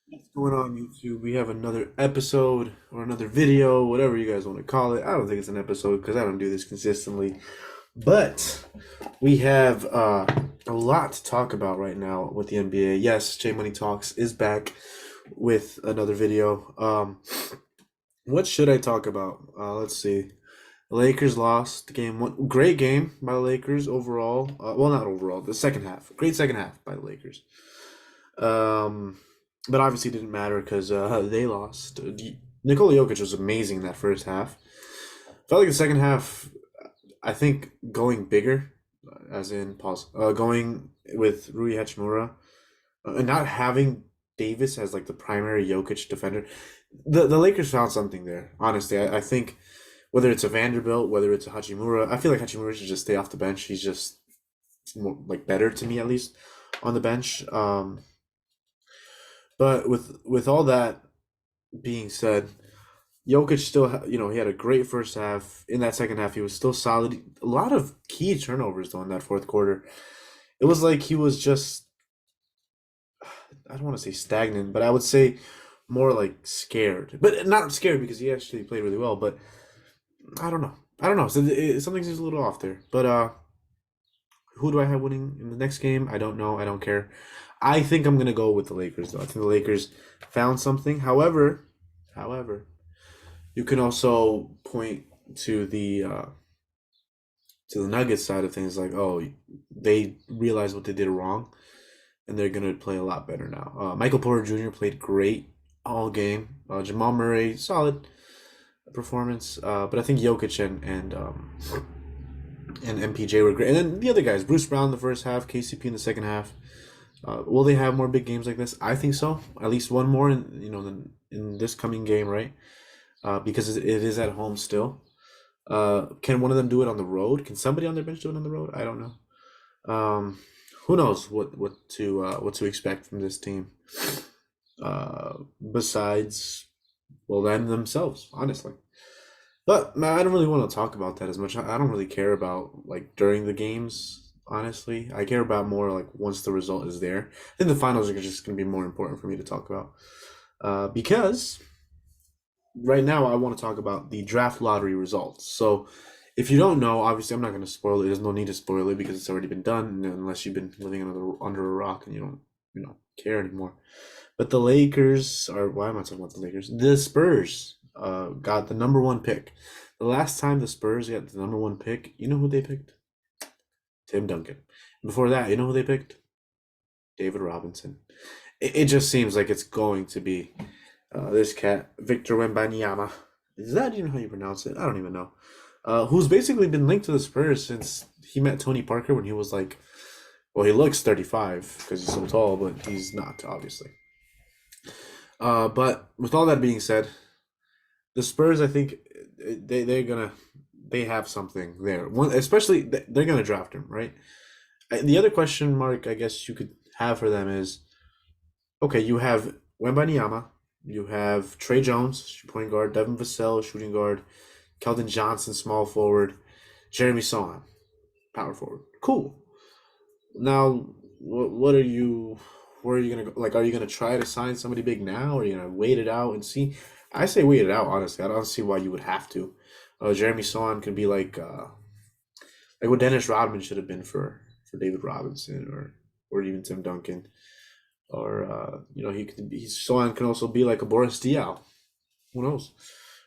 What's going on, YouTube? We have another episode or another video, whatever you guys want to call it. I don't think it's an episode because I don't do this consistently. But we have a lot to talk about right now with the NBA. Yes, J Money Talks is back with another video. What should I talk about? Let's see. The Lakers lost game one. Great game by the Lakers overall. Well, not overall. The second half. Great second half by the Lakers. Um, but obviously it didn't matter because they lost. Nikola Jokic was amazing in that first half. Felt like the second half, I think going bigger, as in pause, going with Rui Hachimura, and not having Davis as like the primary Jokic defender. The Lakers found something there. Honestly, I think whether it's a Vanderbilt, whether it's a Hachimura, I feel like Hachimura should just stay off the bench. He's just more, like better to me at least on the bench. But with all that being said, Jokic still, he had a great first half. In that second half, he was still solid. A lot of key turnovers though in that fourth quarter. It was like he was just, I don't want to say stagnant, but I would say more like scared. But not scared because he actually played really well. But I don't know. I don't know. So something seems a little off there. But who do I have winning in the next game? I don't know. I don't care. I think I'm gonna go with the Lakers though. I think the Lakers found something. However, you can also point to the Nuggets side of things, like, oh, they realized what they did wrong, and they're gonna play a lot better now. Michael Porter Jr. played great all game. Jamal Murray, solid performance, but I think Jokic and MPJ were great, and then the other guys, Bruce Brown in the first half, KCP in the second half. Will they have more big games like this? I think so. At least one more in this coming game, right? Because it is at home still. Can one of them do it on the road? Can somebody on their bench do it on the road? I don't know. Who knows what to expect from this team? Besides, well, them themselves, honestly. But man, I don't really want to talk about that as much. I don't really care about like during the games, honestly. I care about more like once the result is there. I think the finals are just going to be more important for me to talk about. Because right now I want to talk about the draft lottery results. So if you don't know, obviously I'm not going to spoil it. There's no need to spoil it because it's already been done, unless you've been living under a rock and you don't care anymore. But the Lakers are, why am I talking about the Lakers? The Spurs got the number one pick. The last time the Spurs got the number one pick, you know who they picked? Tim Duncan. Before that, you know who they picked? David Robinson. It just seems like it's going to be this cat, Victor Wembanyama. Is that even how you pronounce it? I don't even know. Who's basically been linked to the Spurs since he met Tony Parker when he was like, well, he looks 35 because he's so tall, but he's not, obviously. But with all that being said, the Spurs, I think they have something there. One, especially they're gonna draft him, right? The other question mark I guess you could have for them is, okay, you have Wembanyama, you have Trey Jones, point guard, Devin Vassell, shooting guard, Keldon Johnson, small forward, Jeremy Sohan, power forward. Cool. Now, what are you? Where are you gonna go? Like, are you gonna try to sign somebody big now, or are you gonna wait it out and see? I say wait it out. Honestly, I don't see why you would have to. Jeremy Sohan can be like what Dennis Rodman should have been for David Robinson or even Tim Duncan, or he could be. Sohan can also be like a Boris Diaw. Who knows?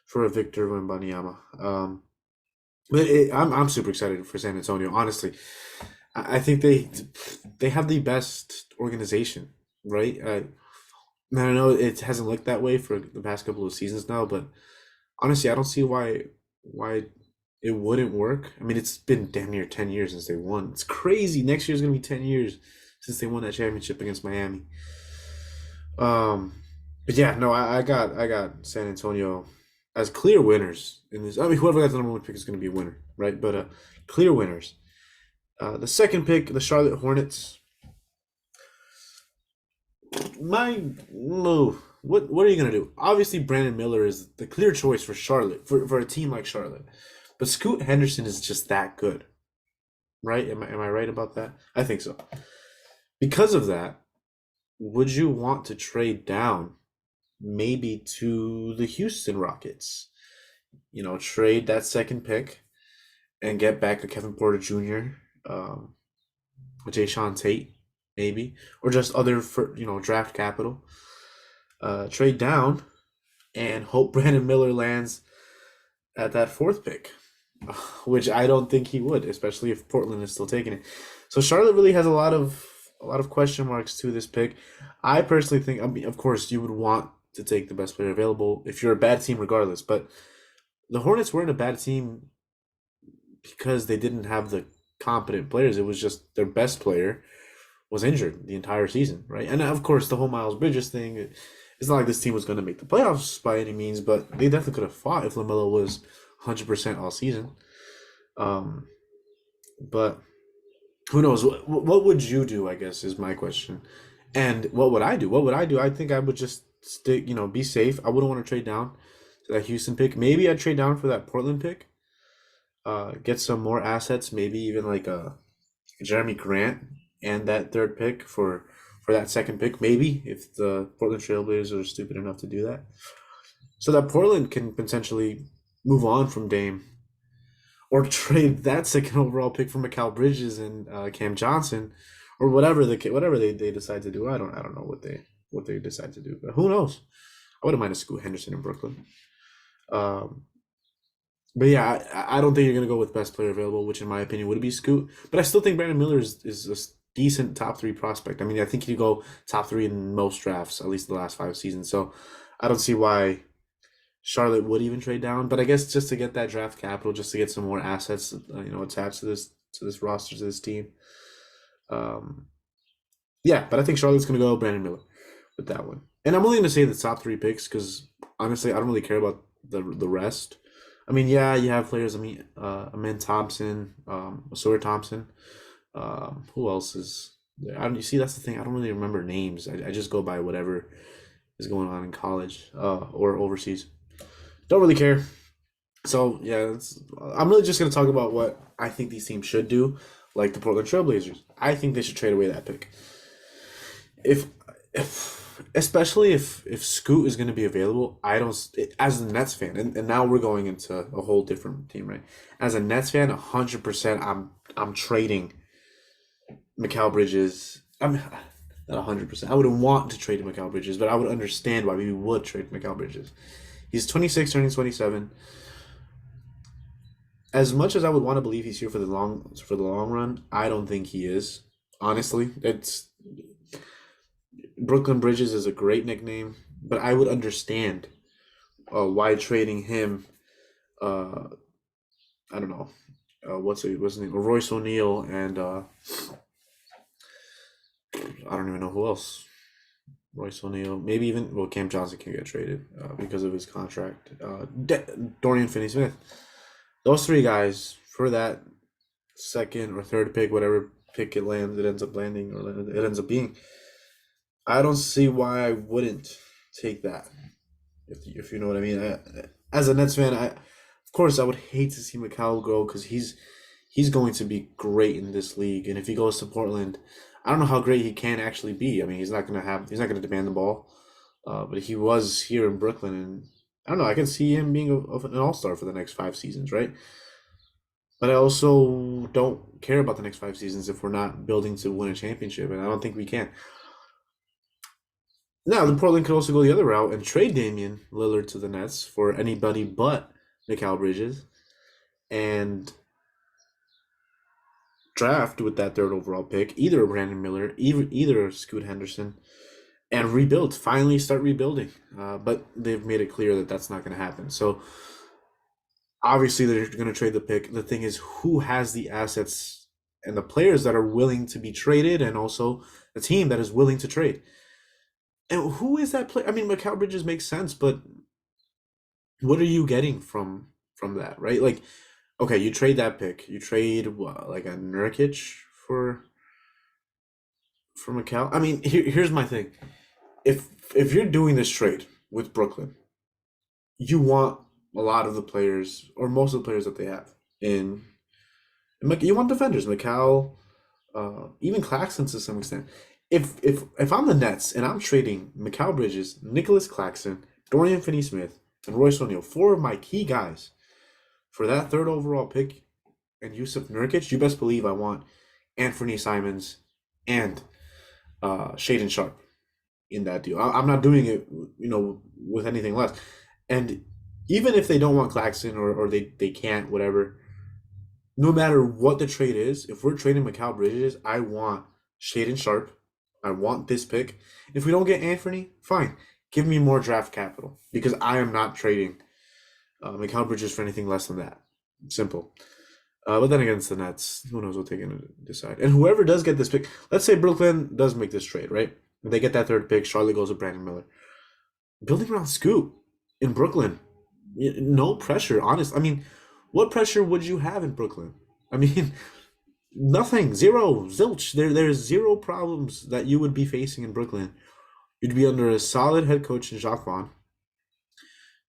For a Victor Wembanyama. But I'm super excited for San Antonio. Honestly, I think they have the best organization, right? I know it hasn't looked that way for the past couple of seasons now, but honestly, I don't see why it wouldn't work. I mean, it's been damn near 10 years since they won. It's crazy. Next year's gonna be 10 years since they won that championship against Miami. Um, but yeah, no, I got San Antonio as clear winners in this. I mean, whoever got the number one pick is gonna be a winner, right? But clear winners. The second pick, the Charlotte Hornets. My move. What are you gonna do? Obviously, Brandon Miller is the clear choice for Charlotte for a team like Charlotte, but Scoot Henderson is just that good, right? Am I right about that? I think so. Because of that, would you want to trade down maybe to the Houston Rockets? Trade that second pick and get back a Kevin Porter Jr., a Jay Sean Tate, maybe, or just other for draft capital. Trade down and hope Brandon Miller lands at that fourth pick, which I don't think he would, especially if Portland is still taking it. So Charlotte really has a lot of question marks to this pick. I personally think, I mean, of course, you would want to take the best player available if you're a bad team, regardless. But the Hornets weren't a bad team because they didn't have the competent players. It was just their best player was injured the entire season, right? And of course, the whole Miles Bridges thing. It's not like this team was going to make the playoffs by any means, but they definitely could have fought if LaMelo was 100% all season. Um, but who knows? What would you do? I guess is my question. And what would I do? What would I do? I think I would just stick, be safe. I wouldn't want to trade down to that Houston pick. Maybe I'd trade down for that Portland pick. Get some more assets, maybe even like a Jeremy Grant and that third pick for that second pick, maybe if the Portland Trailblazers are stupid enough to do that, so that Portland can potentially move on from Dame or trade that second overall pick for Mikal Bridges and Cam Johnson or whatever they decide to do. I don't know what they decide to do, but who knows? I wouldn't mind a Scoot Henderson in Brooklyn. Um, but yeah, I don't think you're gonna go with best player available, which in my opinion would be Scoot. But I still think Brandon Miller is a decent top three prospect. I mean, I think he'd go top three in most drafts, at least the last 5 seasons. So I don't see why Charlotte would even trade down. But I guess just to get that draft capital, just to get some more assets, attached to this roster, to this team. Um, yeah, but I think Charlotte's gonna go Brandon Miller with that one. And I'm only gonna say the top three picks because honestly, I don't really care about the rest. I mean, yeah, you have players. I mean, Amen Thompson, Sawyer Thompson. Who else is there? You see, that's the thing. I don't really remember names. I just go by whatever is going on in college or overseas. Don't really care. So yeah, I'm really just gonna talk about what I think these teams should do, like the Portland Trailblazers. I think they should trade away that pick. If especially if Scoot is going to be available, I don't as a Nets fan, and now we're going into a whole different team, right? As a Nets fan, 100%, I'm trading Mikal Bridges. I'm not 100%. I wouldn't want to trade Mikal Bridges, but I would understand why we would trade Mikal Bridges. He's 26, turning 27. As much as I would want to believe he's here for the long run, I don't think he is. Honestly, it's Brooklyn Bridges is a great nickname, but I would understand why trading him. Uh, I don't know. What's his name? Royce O'Neal and I don't even know who else. Royce O'Neal, maybe even Cam Johnson can get traded because of his contract. Dorian Finney-Smith. Those three guys for that second or third pick, whatever pick it ends up landing or it ends up being. I don't see why I wouldn't take that. If you know what I mean. As a Nets fan, of course I would hate to see Mikal go because he's going to be great in this league, and if he goes to Portland, I don't know how great he can actually be. I mean, he's not gonna demand the ball, but he was here in Brooklyn, and I don't know. I can see him being an all-star for the next 5 seasons, right? But I also don't care about the next 5 seasons if we're not building to win a championship, and I don't think we can. Now, the Portland could also go the other route and trade Damian Lillard to the Nets for anybody but Mikal Bridges and draft with that third overall pick either Brandon Miller, either Scoot Henderson, and rebuild. Finally, start rebuilding. But they've made it clear that that's not going to happen. So obviously, they're going to trade the pick. The thing is, who has the assets and the players that are willing to be traded, and also the team that is willing to trade. And who is that player? I mean, Mikal Bridges makes sense, but what are you getting from that, right? Like, okay, you trade that pick. You trade what, like a Nurkic for Mikal? I mean, here's my thing. If you're doing this trade with Brooklyn, you want a lot of the players or most of the players that they have you want defenders, Mikal, even Claxton to some extent. If I'm the Nets and I'm trading Mikal Bridges, Nicholas Claxton, Dorian Finney-Smith, and Royce O'Neal, four of my key guys, for that third overall pick and Yusuf Nurkic, you best believe I want Anthony Simons and Shaden Sharp in that deal. I'm not doing it, with anything less. And even if they don't want Claxton or they can't, whatever, no matter what the trade is, if we're trading Mikal Bridges, I want Shaden Sharp. I want this pick. If we don't get Anthony, fine. Give me more draft capital because I am not trading Mikal Bridges for anything less than that. Simple. But then against the Nets, who knows what they're going to decide. And whoever does get this pick, let's say Brooklyn does make this trade, right? They get that third pick. Charlotte goes with Brandon Miller. Building around Scoot in Brooklyn, no pressure. Honest, I mean, what pressure would you have in Brooklyn? I mean, nothing, zero, zilch. There's zero problems that you would be facing in Brooklyn. You'd be under a solid head coach in Jacques Vaughn.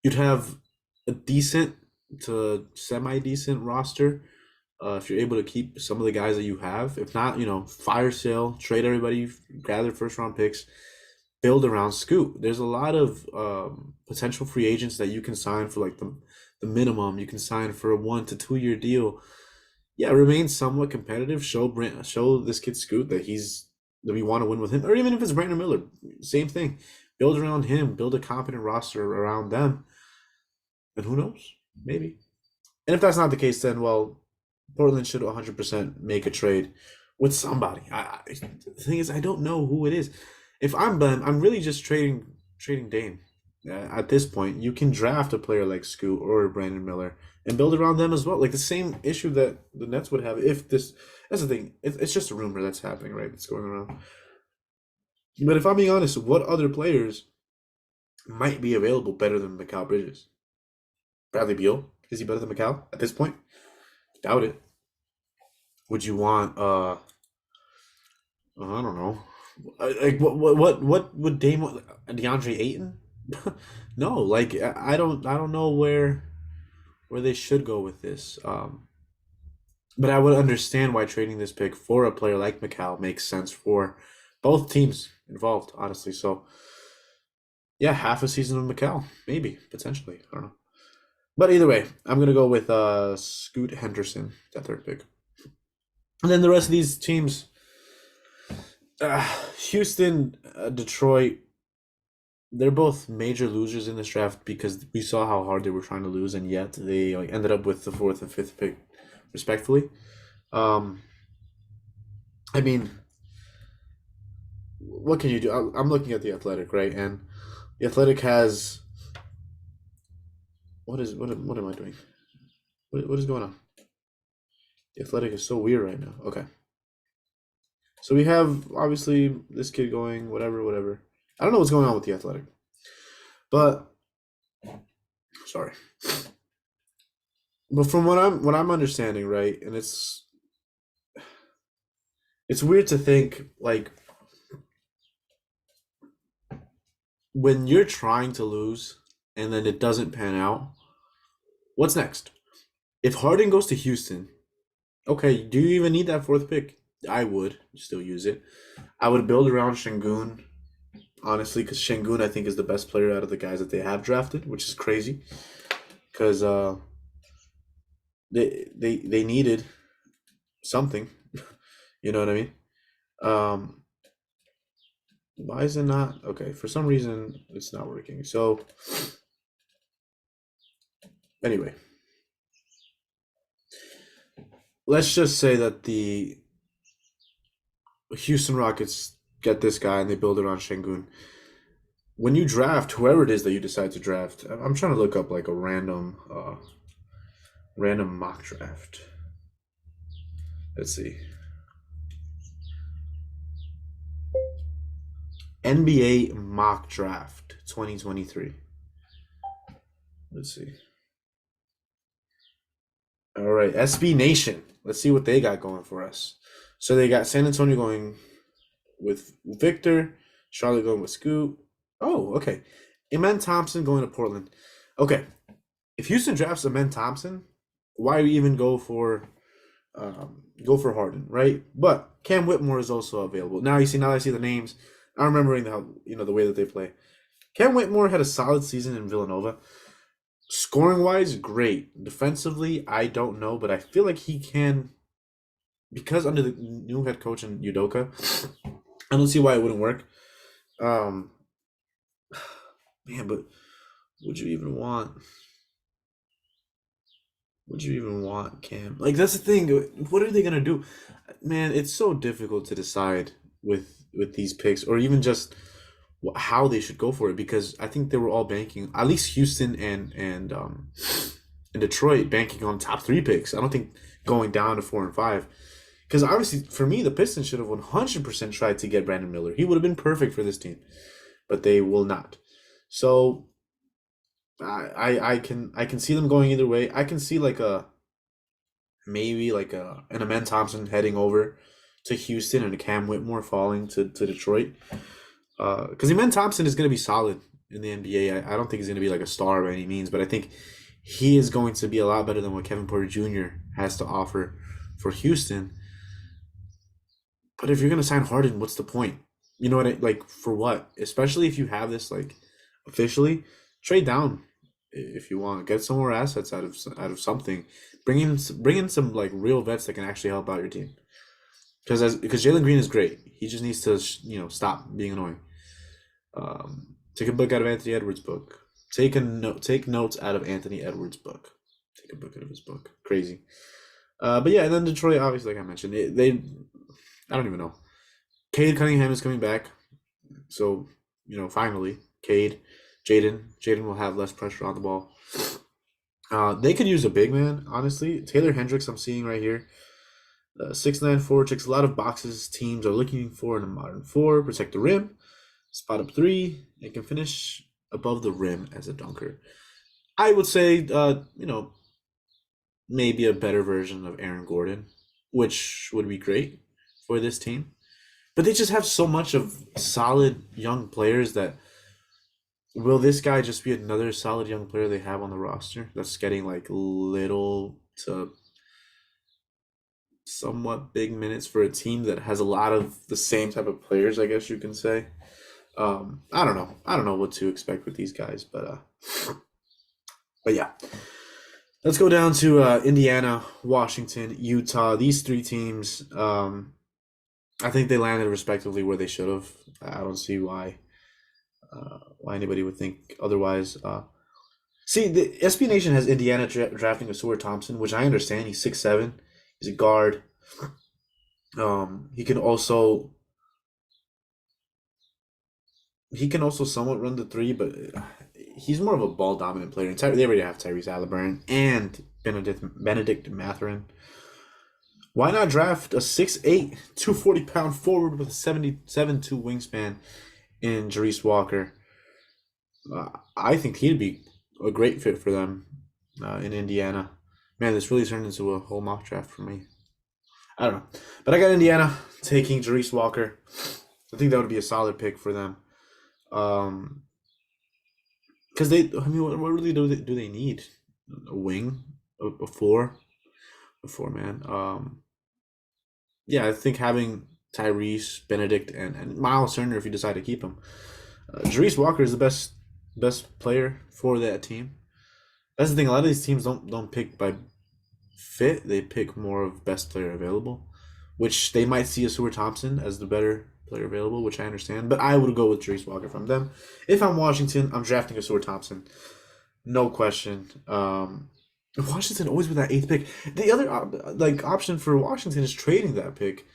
You'd have a decent to semi-decent roster. If you're able to keep some of the guys that you have, if not, fire sale, trade everybody, gather first round picks, build around Scoot. There's a lot of potential free agents that you can sign for like the minimum. You can sign for a 1 to 2 year deal. Yeah, remain somewhat competitive. Show this kid Scoot that we want to win with him, or even if it's Brandon Miller, same thing. Build around him, build a competent roster around them, and who knows, maybe. And if that's not the case, then well, Portland should 100% make a trade with somebody. The thing is, I don't know who it is. If I'm Ben, I'm really just trading Dame. At this point, you can draft a player like Scoot or Brandon Miller and build around them as well. Like the same issue that the Nets would have if this. That's the thing. It's just a rumor that's happening, right? It's going around. But if I'm being honest, what other players might be available better than Mikal Bridges? Bradley Beal? Is he better than Mikal at this point? Doubt it. Would you want I don't know. Like what would Dame want? DeAndre Ayton? No, like I don't know where they should go with this. But I would understand why trading this pick for a player like Mikal makes sense for both teams involved, honestly. So yeah, half a season of Mikal, maybe, potentially. I don't know. But either way, I'm gonna go with Scoot Henderson, that third pick. And then the rest of these teams, Houston, Detroit, they're both major losers in this draft because we saw how hard they were trying to lose, and yet they ended up with the fourth and fifth pick, respectfully. Um, I mean, what can you do? I'm looking at the Athletic, right, and the Athletic has what am I doing? What is going on? The Athletic is so weird right now. Okay. So we have obviously this kid going whatever. I don't know what's going on with the Athletic, but sorry. But from what I'm understanding, right, and it's weird to think like when you're trying to lose and then it doesn't pan out, what's next? If Harden goes to Houston, okay, do you even need that fourth pick? I would still use it. I would build around Şengün, honestly, because Şengün I think is the best player out of the guys that they have drafted, which is crazy, because they needed something, you know what I mean? Um, why is it not okay? For some reason, it's not working. So anyway, let's just say that the Houston Rockets get this guy and they build it on Şengün. When you draft whoever it is that you decide to draft, I'm trying to look up like a random mock draft. Let's see. NBA mock draft 2023. Let's see. All right, SB Nation. Let's see what they got going for us. So they got San Antonio going with Victor, Charlotte going with Scoot. Oh, okay. Amen Thompson going to Portland. Okay. If Houston drafts Amen Thompson, why even go for go for Harden, right? But Cam Whitmore is also available. Now you see, now that I see the names, I'm remembering how the way that they play. Cam Whitmore had a solid season in Villanova. Scoring wise, great. Defensively, I don't know, but I feel like he can, because under the new head coach in Udoka, I don't see why it wouldn't work. Um, man, but would you even want? Would you even want Cam? Like that's the thing. What are they gonna do? Man, it's so difficult to decide with these picks, or even just how they should go for it, because I think they were all banking, at least Houston and Detroit, banking on top three picks. I don't think going down to 4 and 5, because obviously for me the Pistons should have 100% tried to get Brandon Miller. He would have been perfect for this team, but they will not. So I can see them going either way. I can see like a maybe like an Amen Thompson heading over to Houston and a Cam Whitmore falling to Detroit. Because Amen Thompson is going to be solid in the NBA. I don't think he's going to be like a star by any means, but I think he is going to be a lot better than what Kevin Porter Jr. has to offer for Houston. But if you're going to sign Harden, what's the point? You know what like for what? Especially if you have this like officially, trade down if you want. Get some more assets out of something. Bring in some like real vets that can actually help out your team. Because Jalen Green is great. He just needs to stop being annoying. Take a book out of Anthony Edwards' book. Take notes out of Anthony Edwards' book. Take a book out of his book. Crazy. But yeah, and then Detroit, obviously, like I mentioned, I don't even know. Cade Cunningham is coming back, so finally, Jaden will have less pressure on the ball. They could use a big man, honestly. Taylor Hendricks, I'm seeing right here. 6'9" forward, checks a lot of boxes teams are looking for in a modern four. Protect the rim, spot up three, and can finish above the rim as a dunker. I would say, maybe a better version of Aaron Gordon, which would be great for this team. But they just have so much of solid young players that will this guy just be another solid young player they have on the roster that's getting like little to somewhat big minutes for a team that has a lot of the same type of players, I guess you can say. I don't know. I don't know what to expect with these guys, but yeah. Let's go down to Indiana, Washington, Utah. These three teams, I think they landed respectively where they should have. I don't see why anybody would think otherwise. See, the SB Nation has Indiana drafting Asur Thompson, which I understand. He's 6'7". He's a guard. He can also somewhat run the three, but he's more of a ball dominant player. And they already have Tyrese Halliburton and Benedict Mathurin. Why not draft a 6'8", 240-pound forward with a 77-2 wingspan in Jarice Walker? I think he'd be a great fit for them in Indiana. Man, this really turned into a whole mock draft for me. I don't know. But I got Indiana taking Jarice Walker. I think that would be a solid pick for them. Because what really do they need? A wing? A four? A four-man? Yeah, I think having Tyrese, Benedict, and Miles Turner, if you decide to keep him. Jarice Walker is the best player for that team. That's the thing. A lot of these teams don't pick by fit. They pick more of best player available, which they might see Asur Thompson as the better player available, which I understand. But I would go with Jarice Walker from them. If I'm Washington, I'm drafting Asur Thompson. No question. Washington always with that 8th pick. The other option for Washington is trading that pick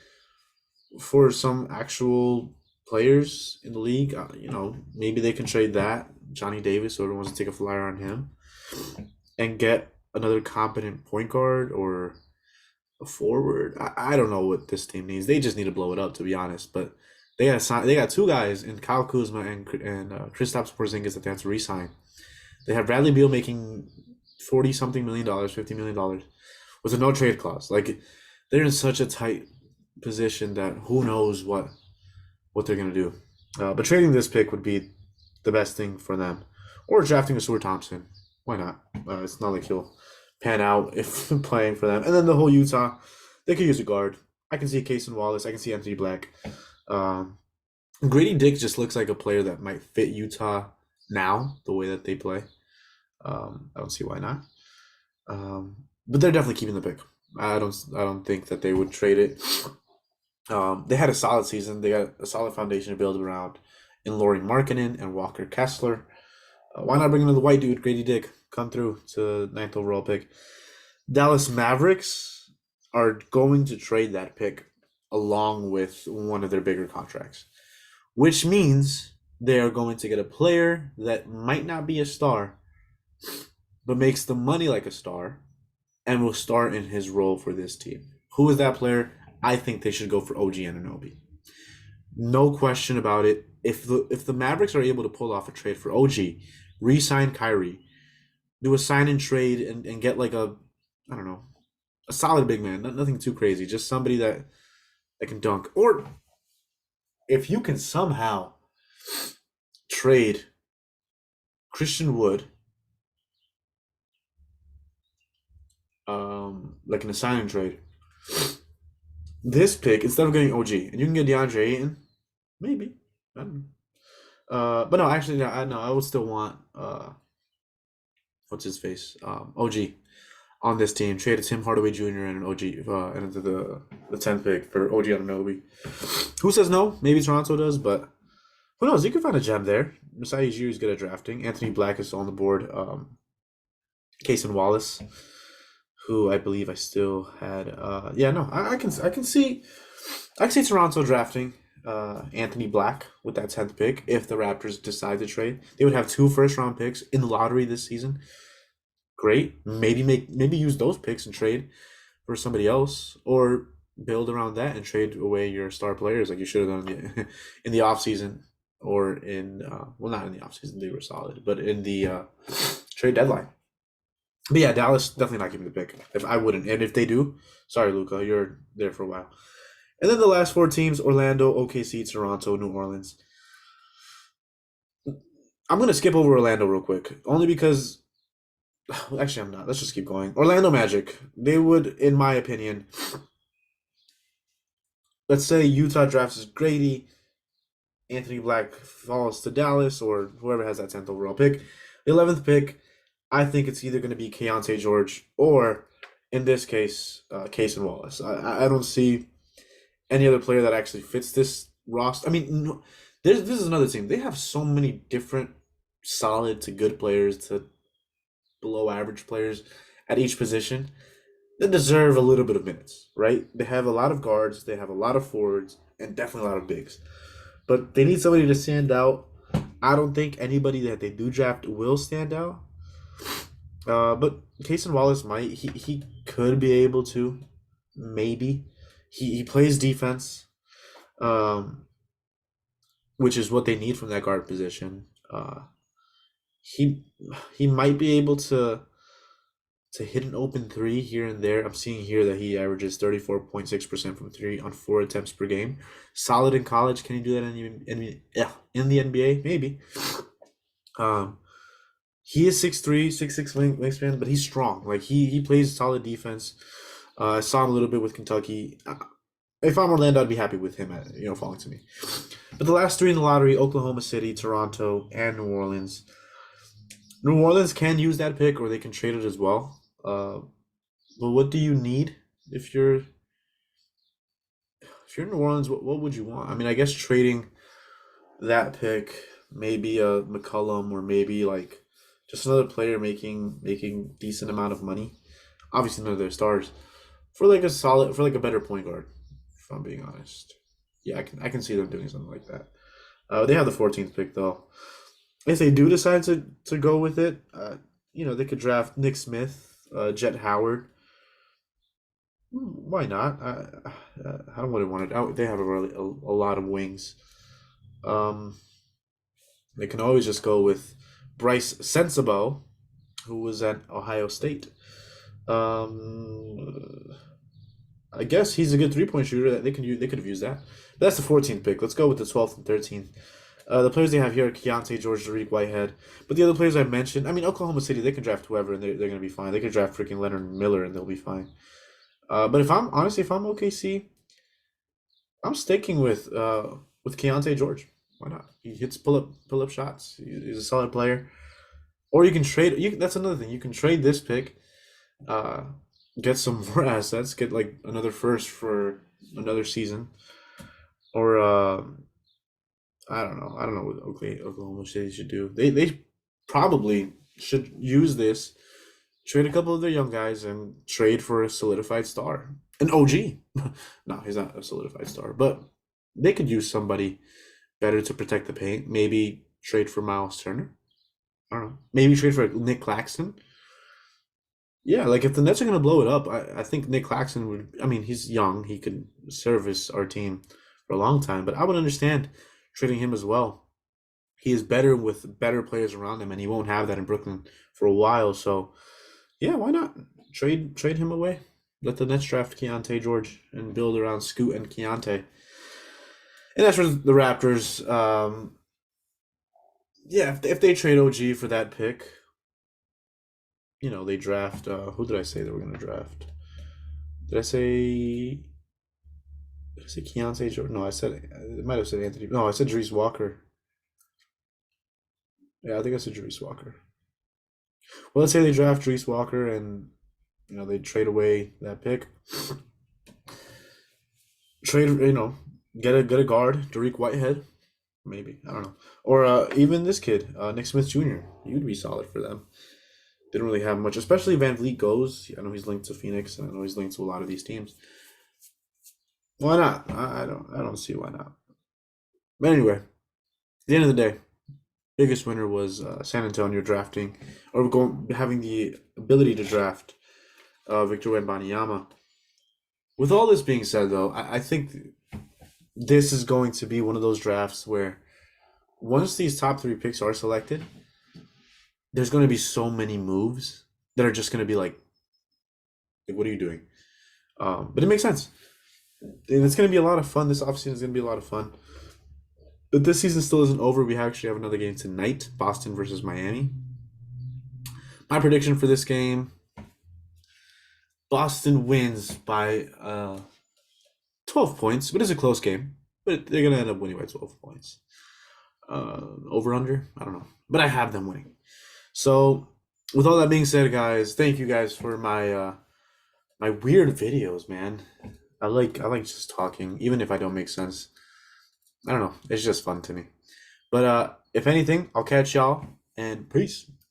for some actual players in the league. Maybe they can trade that Johnny Davis, or wants to take a flyer on him, and get another competent point guard or a forward. I don't know what this team needs. They just need to blow it up, to be honest. But they got two guys in Kyle Kuzma and Kristaps Porzingis that they have to re-sign. They have Bradley Beal making $40-something million, $50 million, with a no trade clause. Like, they're in such a tight position that who knows what they're gonna do. But trading this pick would be the best thing for them, or drafting Asur Thompson. Why not? It's not like he'll pan out if playing for them. And then the whole Utah They could use a guard. I can see Case and Wallace. I can see Anthony Black. Um, Grady Dick just looks like a player that might fit Utah now, the way that they play. I don't see why not. But they're definitely keeping the pick. I don't think that they would trade it. They had a solid season. They got a solid foundation to build around in Laurie Markkinen and Walker Kessler. Why not bring in the white dude, Grady Dick, come through to ninth overall pick? Dallas Mavericks are going to trade that pick along with one of their bigger contracts, which means they are going to get a player that might not be a star, but makes the money like a star and will start in his role for this team. Who is that player? I think they should go for OG Anunoby. No question about it. If the Mavericks are able to pull off a trade for OG, re-sign Kyrie, do a sign and trade and get like I don't know, a solid big man, nothing too crazy, just somebody that can dunk. Or if you can somehow trade Christian Wood, like in a sign and trade, this pick instead of getting OG, and you can get DeAndre Ayton, maybe. I don't know. But no, actually, no, I would still want what's his face, OG on this team. Traded Tim Hardaway Jr. and an OG, and into the 10th pick for OG Anunoby. Who says no? Maybe Toronto does, but who knows? You can find a gem there. Masai Ujiri is good at drafting. Anthony Black is on the board. Case and Wallace, who I believe I still had. Yeah, no, I can see Toronto drafting Anthony Black with that 10th pick if the Raptors decide to trade. They would have 2 first-round picks in the lottery this season. Great. Maybe use those picks and trade for somebody else, or build around that and trade away your star players like you should have done in the offseason, or in well, not in the offseason, they were solid, but in the trade deadline. But yeah, Dallas definitely not giving the pick. If I wouldn't, and if they do, sorry, Luca, you're there for a while. And then the last 4 teams: Orlando, OKC, Toronto, New Orleans. I'm gonna skip over Orlando real quick, only because actually I'm not. Let's just keep going. Orlando Magic. They would, in my opinion, let's say Utah drafts Grady, Anthony Black falls to Dallas, or whoever has that 10th overall pick. The 11th pick, I think it's either going to be Keontae George or, in this case, Case and Wallace. I don't see any other player that actually fits this roster. I mean, no, this is another team. They have so many different solid to good players to below average players at each position that deserve a little bit of minutes, right? They have a lot of guards, they have a lot of forwards, and definitely a lot of bigs. But they need somebody to stand out. I don't think anybody that they do draft will stand out. But Case and Wallace might. He could be able to, maybe. He plays defense, which is what they need from that guard position. He he might be able to hit an open 3 here and there. I'm seeing here that he averages 34.6% from 3 on 4 attempts per game. Solid in college. Can he do that in the NBA? Maybe. He is 6'3", 6'6" wingspan, but he's strong. Like he plays solid defense. I saw him a little bit with Kentucky. If I'm Orlando, I'd be happy with him falling to me. But the last 3 in the lottery: Oklahoma City, Toronto, and New Orleans. New Orleans can use that pick, or they can trade it as well. But what do you need if you're New Orleans? What would you want? I mean, I guess trading that pick, maybe a McCollum, or maybe like just another player making decent amount of money. Obviously, none of their stars, for like a better point guard. If I'm being honest, yeah, I can see them doing something like that. They have the 14th pick though. If they do decide to go with it, they could draft Nick Smith, Jet Howard. Why not? I don't really want it. They have a lot of wings. They can always just go with Bryce Sensabaugh, who was at Ohio State. I guess he's a good 3-point shooter. They could have used that. But that's the 14th pick. Let's go with the 12th and 13th. The players they have here are Keontae George, Tariq Whitehead. But the other players I mentioned, I mean, Oklahoma City, they can draft whoever, and they're going to be fine. They could draft freaking Leonard Miller, and they'll be fine. But if I'm honestly, if I'm OKC, I'm sticking with Keontae George. Why not? He hits pull up shots. He's a solid player. Or you can trade. That's another thing. You can trade this pick, uh, get some more assets, get like another first for another season, or I don't know. I don't know what Oklahoma State should do. They probably should use this, trade a couple of their young guys, and trade for a solidified star, an OG. No, he's not a solidified star, but they could use somebody better to protect the paint. Maybe trade for Miles Turner. I don't know. Maybe trade for Nick Claxton. Yeah, like if the Nets are gonna blow it up, I think Nick Claxton would. I mean, he's young; he could service our team for a long time. But I would understand trading him as well. He is better with better players around him, and he won't have that in Brooklyn for a while. So yeah, why not trade him away? Let the Nets draft Keontae George and build around Scoot and Keontae. And as for the Raptors, yeah, if they trade OG for that pick, they draft. Who did I say they were going to draft? Did I say? Did I say Keontae George? No, I might have said Anthony. No, I said Dries Walker. Yeah, I think I said Dries Walker. Well, let's say they draft Dries Walker and they trade away that pick. Trade, get a guard, Derek Whitehead, maybe I don't know, or even this kid, Nick Smith Jr. He would be solid for them. Didn't really have much, especially Van Vliet goes. I know he's linked to Phoenix, and I know he's linked to a lot of these teams. Why not? I don't see why not. But anyway, at the end of the day, biggest winner was San Antonio drafting or going having the ability to draft Victor Wembanyama. With all this being said, though, I think this is going to be one of those drafts where once these top three picks are selected, there's going to be so many moves that are just going to be like, what are you doing? But it makes sense. And it's going to be a lot of fun. This offseason is going to be a lot of fun. But this season still isn't over. We actually have another game tonight, Boston versus Miami. My prediction for this game, Boston wins by 12 points, but it's a close game. But they're going to end up winning by 12 points. Over under? I don't know. But I have them winning. So, with all that being said, guys, thank you guys for my weird videos, man. I like just talking, even if I don't make sense. I don't know. It's just fun to me. But if anything, I'll catch y'all and peace.